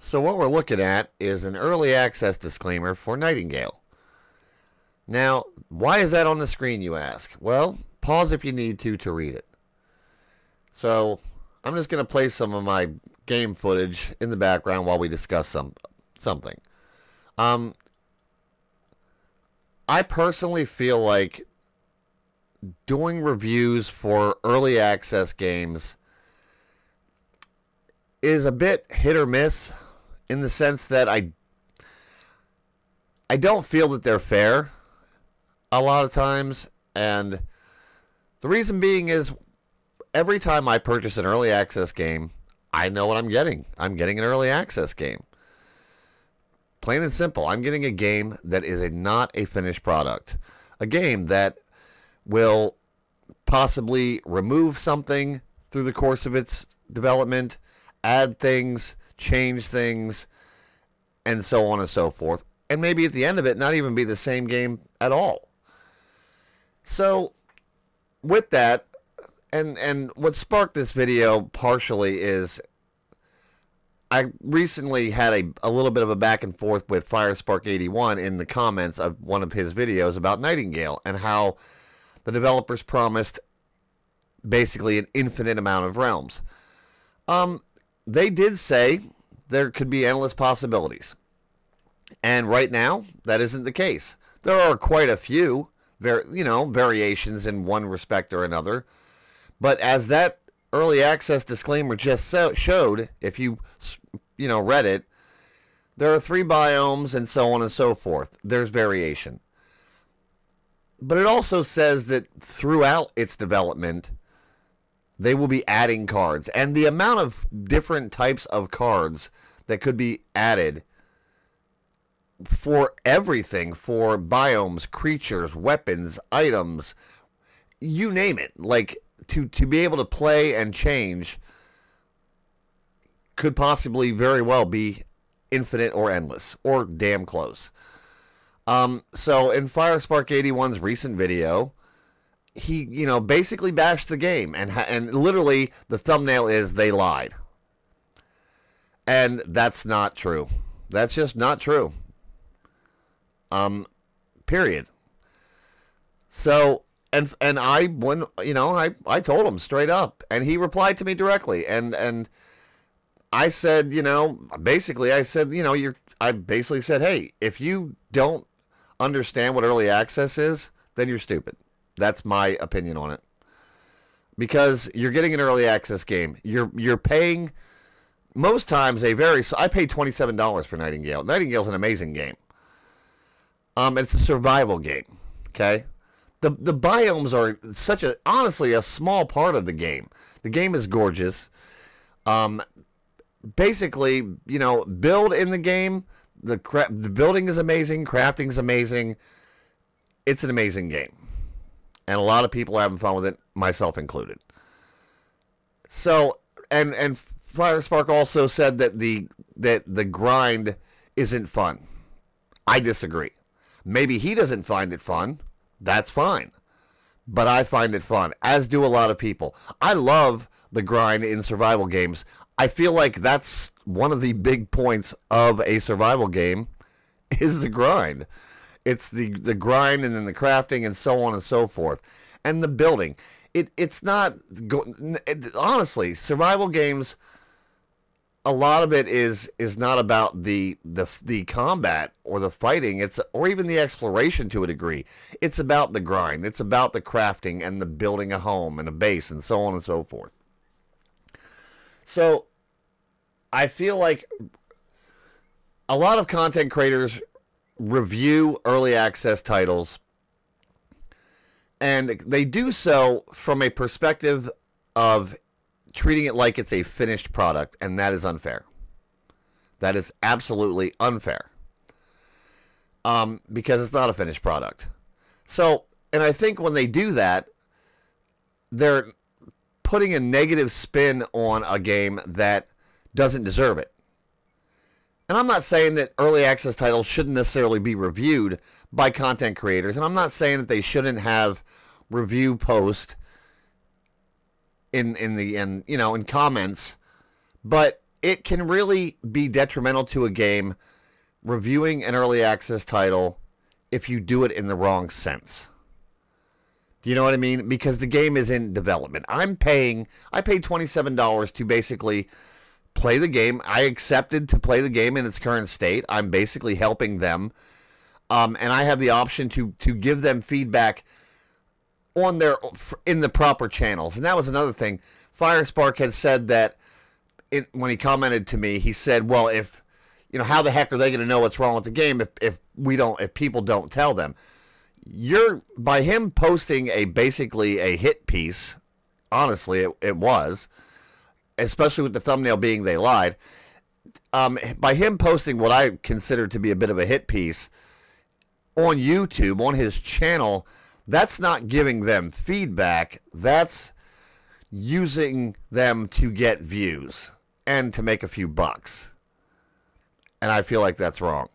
So what we're looking at is an early access disclaimer for Nightingale. Now, why is that on the screen, you ask? Well, pause if you need to read it. So I'm just going to play some of my game footage in the background while we discuss something. I personally feel like doing reviews for early access games is a bit hit or miss, in the sense that I don't feel that they're fair a lot of times, and the reason being is every time I purchase an early access game, I know what I'm getting. I'm getting an early access game. Plain and simple, I'm getting a game that is not a finished product. A game that will possibly remove something through the course of its development, add things, change things, and so on and so forth. And maybe at the end of it, not even be the same game at all. So, with that, and what sparked this video partially is I recently had a little bit of a back and forth with Firespark81 in the comments of one of his videos about Nightingale and how the developers promised basically an infinite amount of realms. They did say there could be endless possibilities. And right now, that isn't the case. There are quite a few, variations in one respect or another. But as that early access disclaimer just showed, if you read it, there are 3 biomes and so on and so forth. There's variation. But it also says that throughout its development, they will be adding cards. And the amount of different types of cards that could be added for everything, for biomes, creatures, weapons, items, you name it, like to be able to play and change could possibly very well be infinite or endless or damn close. So in Firespark81's recent video, he basically bashed the game, and literally the thumbnail is they lied. And that's not true. That's just not true. Period. So, and I told him straight up, and he replied to me directly, and I said, I basically said, hey, if you don't understand what early access is, then you're stupid. That's my opinion on it. Because you're getting an early access game. You're paying most times I paid $27 for Nightingale. Nightingale's an amazing game. It's a survival game. Okay? The biomes are honestly a small part of the game. The game is gorgeous. Basically, build in the game. The building is amazing. Crafting is amazing. It's an amazing game. And a lot of people are having fun with it, myself included. So, and Firespark also said that the grind isn't fun. I disagree. Maybe he doesn't find it fun. That's fine. But I find it fun, as do a lot of people. I love the grind in survival games. I feel like that's one of the big points of a survival game is the grind. It's the grind and then the crafting and so on and so forth. And the building. It's not... honestly, survival games, a lot of it is not about the combat or the fighting, or even the exploration to a degree. It's about the grind. It's about the crafting and the building a home and a base and so on and so forth. So, I feel like a lot of content creators review early access titles, and they do so from a perspective of treating it like it's a finished product, and that is unfair. That is absolutely unfair. Because it's not a finished product. So, and I think when they do that, they're putting a negative spin on a game that doesn't deserve it. And I'm not saying that early access titles shouldn't necessarily be reviewed by content creators, and I'm not saying that they shouldn't have review posts in comments, but it can really be detrimental to a game reviewing an early access title if you do it in the wrong sense. Do you know what I mean? Because the game is in development. I paid $27 to basically play the game. I accepted to play the game in its current state. I'm basically helping them. And I have the option to give them feedback in the proper channels. And that was another thing. Firespark had said that when he commented to me, he said, well, how the heck are they going to know what's wrong with the game if people don't tell them? By him posting basically a hit piece, honestly, it was, especially with the thumbnail being they lied, by him posting what I consider to be a bit of a hit piece on YouTube, on his channel, that's not giving them feedback. That's using them to get views and to make a few bucks. And I feel like that's wrong.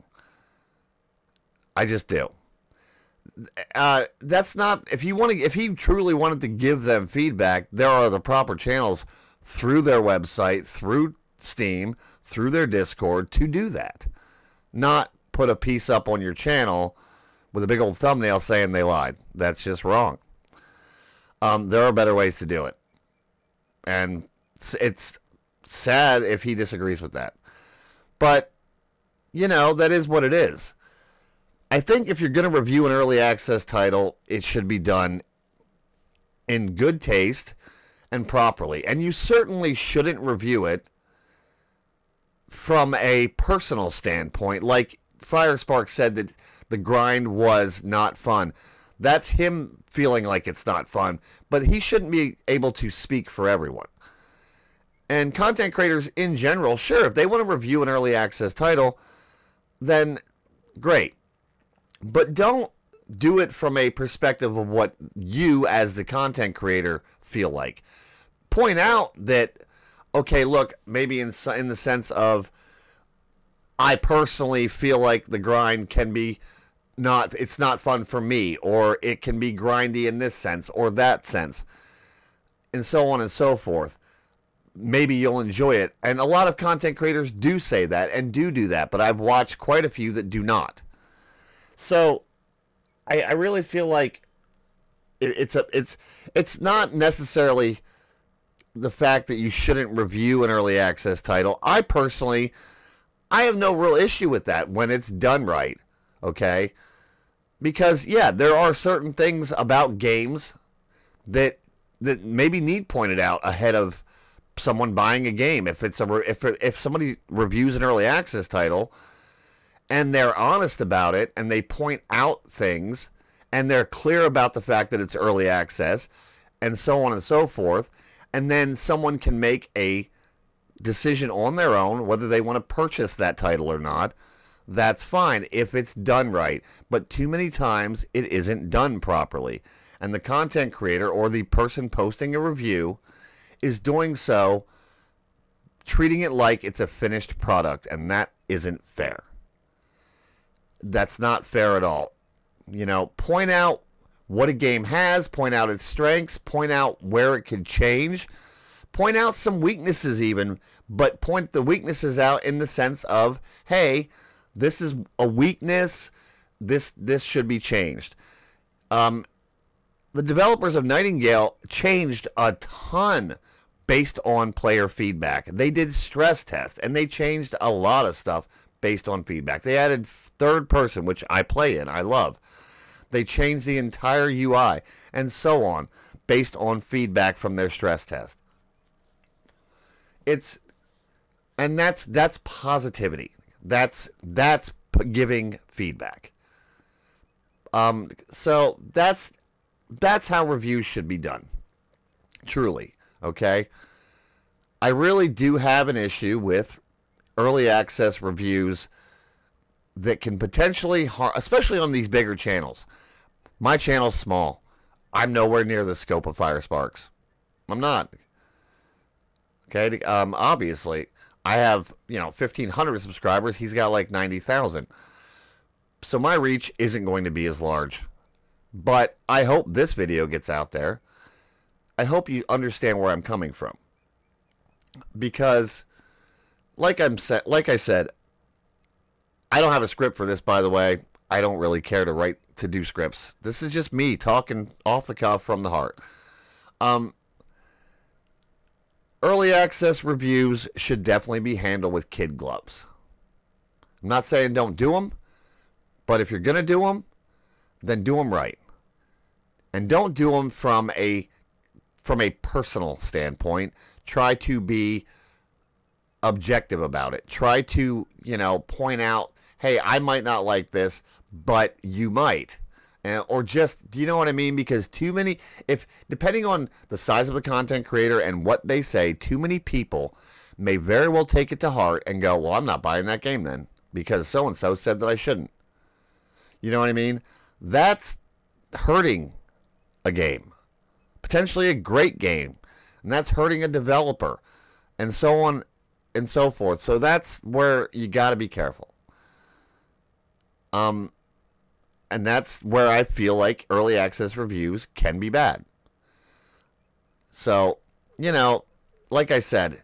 I just do. That's not, if he truly wanted to give them feedback, there are the proper channels through their website, through Steam, through their Discord to do that. Not put a piece up on your channel with a big old thumbnail saying they lied. That's just wrong. There are better ways to do it. And it's sad if he disagrees with that. But, that is what it is. I think if you're going to review an early access title, it should be done in good taste and properly. And you certainly shouldn't review it from a personal standpoint. Like Firespark said that the grind was not fun. That's him feeling like it's not fun. But he shouldn't be able to speak for everyone. And content creators in general, sure, if they want to review an early access title, then great. But don't do it from a perspective of what you as the content creator feel like. Point out that, okay, look, maybe in the sense of I personally feel like the grind can be it's not fun for me, or it can be grindy in this sense or that sense, and so on and so forth. Maybe you'll enjoy it. And a lot of content creators do say that and do that, but I've watched quite a few that do not. So, I really feel like it's not necessarily the fact that you shouldn't review an early access title. I have no real issue with that when it's done right, okay? Because, yeah, there are certain things about games that maybe need pointed out ahead of someone buying a game. If somebody reviews an early access title and they're honest about it, and they point out things, and they're clear about the fact that it's early access, and so on and so forth, and then someone can make a decision on their own whether they want to purchase that title or not, that's fine if it's done right. But too many times it isn't done properly, and the content creator or the person posting a review is doing so, treating it like it's a finished product, and that isn't fair. That's not fair at all. Point out what a game has, point out its strengths, point out where it could change, point out some weaknesses even, but point the weaknesses out in the sense of, hey, this is a weakness, this should be changed. The developers of Nightingale changed a ton based on player feedback. They did stress tests, and they changed a lot of stuff based on feedback. They added third person, which I play in, I love. They changed the entire UI and so on based on feedback from their stress test. That's positivity. That's giving feedback. So that's how reviews should be done. Truly, okay? I really do have an issue with early access reviews that can potentially harm, especially on these bigger channels. My channel's small. I'm nowhere near the scope of Firesparks. I'm not. Okay, obviously, I have 1,500 subscribers. He's got like 90,000. So my reach isn't going to be as large. But I hope this video gets out there. I hope you understand where I'm coming from. Because like I said, I don't have a script for this, by the way. I don't really care to do scripts. This is just me talking off the cuff from the heart. Early access reviews should definitely be handled with kid gloves. I'm not saying don't do them, but if you're going to do them, then do them right. And don't do them from a personal standpoint. Try to be objective about it. Try to, point out, hey, I might not like this, but you might. Or just, do you know what I mean? Because too many, depending on the size of the content creator and what they say, too many people may very well take it to heart and go, well, I'm not buying that game then because so-and-so said that I shouldn't. You know what I mean? That's hurting a game, potentially a great game, and that's hurting a developer, and so on and so forth. So that's where you got to be careful. And that's where I feel like early access reviews can be bad. So, like I said,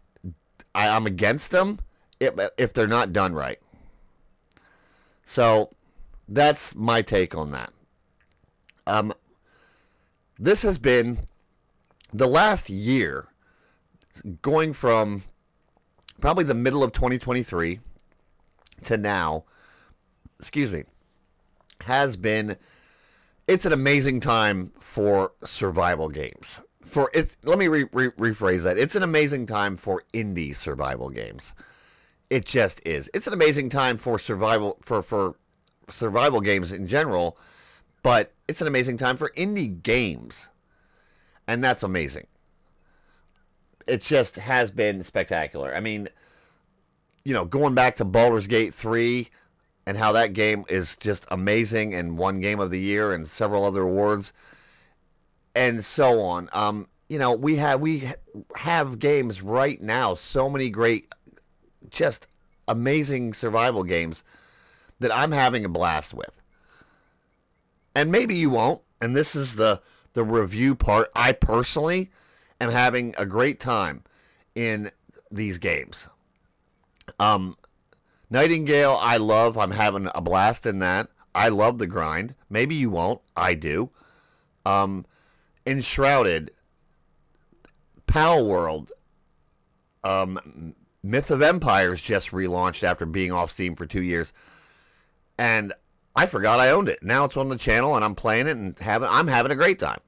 I'm against them if they're not done right. So that's my take on that. This has been the last year, going from probably the middle of 2023 to now, it's an amazing time for survival games. Let me rephrase that. It's an amazing time for indie survival games. It just is. It's an amazing time for survival games in general, but it's an amazing time for indie games. And that's amazing. It just has been spectacular. I mean, going back to Baldur's Gate 3 and how that game is just amazing and won Game of the Year and several other awards and so on. We have games right now, so many great, just amazing survival games that I'm having a blast with. And maybe you won't, and this is the review part. I personally am having a great time in these games. Nightingale, I love. I'm having a blast in that. I love the grind. Maybe you won't. I do. Enshrouded, Pal World, Myth of Empires just relaunched after being off Steam for 2 years. And I forgot I owned it. Now it's on the channel and I'm playing it and I'm having a great time.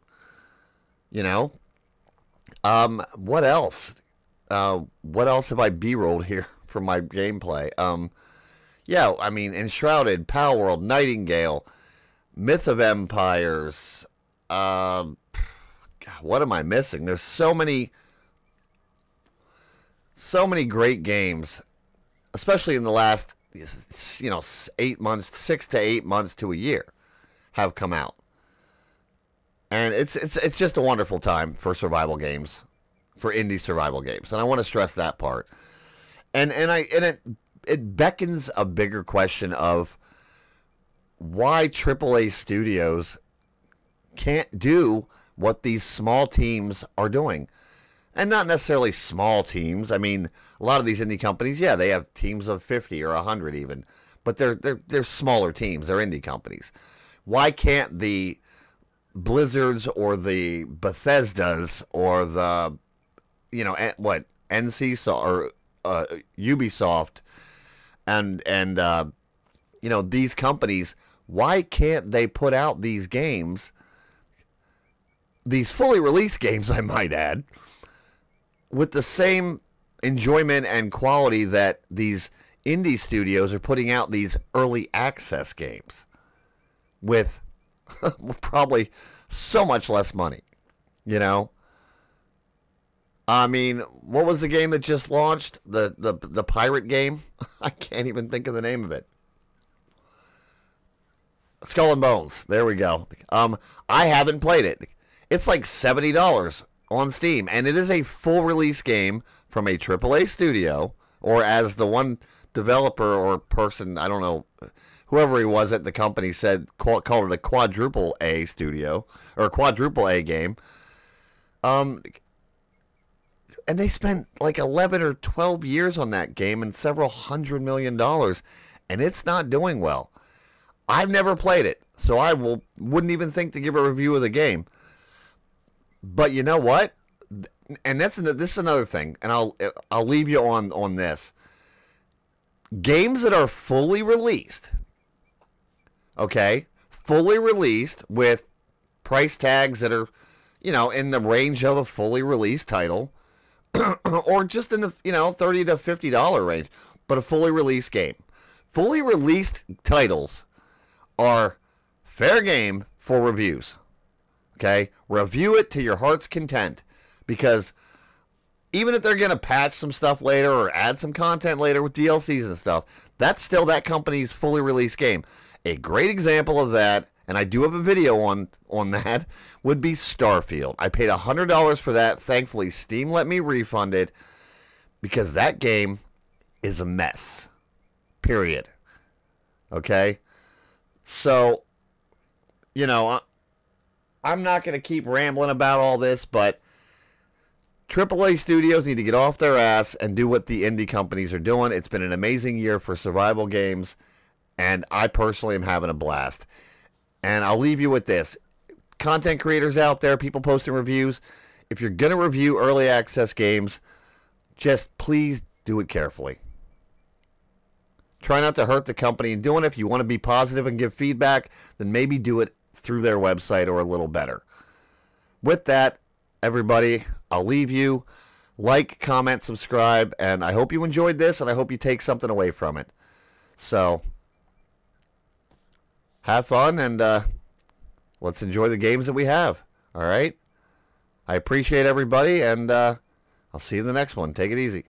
What else? What else have I B-rolled here for my gameplay? Enshrouded, Pal World, Nightingale, Myth of Empires. God, what am I missing? There's so many great games, especially in the last 8 months, 6 to 8 months to a year, have come out. And it's just a wonderful time for survival games, for indie survival games, and I want to stress that part. And it beckons a bigger question of why AAA studios can't do what these small teams are doing. And not necessarily small teams. I mean, a lot of these indie companies, yeah, they have teams of 50 or 100 even, but they're smaller teams. They're indie companies. Why can't the Blizzards or the Bethesdas or the NC or Ubisoft and these companies, why can't they put out these games, these fully released games, I might add, with the same enjoyment and quality that these indie studios are putting out these early access games with probably so much less money, I mean, what was the game that just launched? The pirate game? I can't even think of the name of it. Skull and Bones. There we go. I haven't played it. It's like $70 on Steam, and it is a full release game from a AAA studio, or as the one developer or person, I don't know, whoever he was at the company said, called it a quadruple A studio, or a quadruple A game. and they spent like 11 or 12 years on that game and several $100 million, and it's not doing well. I've never played it, so I wouldn't even think to give a review of the game. But you know what? And this is another thing, and I'll leave you on this. Games that are fully released, okay, fully released with price tags that are, in the range of a fully released title, or just in the, $30 to $50 range, but a fully released game. Fully released titles are fair game for reviews. Okay? Review it to your heart's content, because even if they're going to patch some stuff later or add some content later with DLCs and stuff, that's still that company's fully released game. A great example of that, and I do have a video on that, would be Starfield. I paid $100 for that. Thankfully, Steam let me refund it, because that game is a mess. Period. Okay? So, I'm not going to keep rambling about all this, but AAA studios need to get off their ass and do what the indie companies are doing. It's been an amazing year for survival games, and I personally am having a blast. And I'll leave you with this. Content creators out there, people posting reviews, if you're going to review early access games, just please do it carefully. Try not to hurt the company in doing it. If you want to be positive and give feedback, then maybe do it through their website or a little better. With that, everybody, I'll leave you. Like, comment, subscribe, and I hope you enjoyed this, and I hope you take something away from it. So, have fun, and let's enjoy the games that we have. All right? I appreciate everybody, and I'll see you in the next one. Take it easy.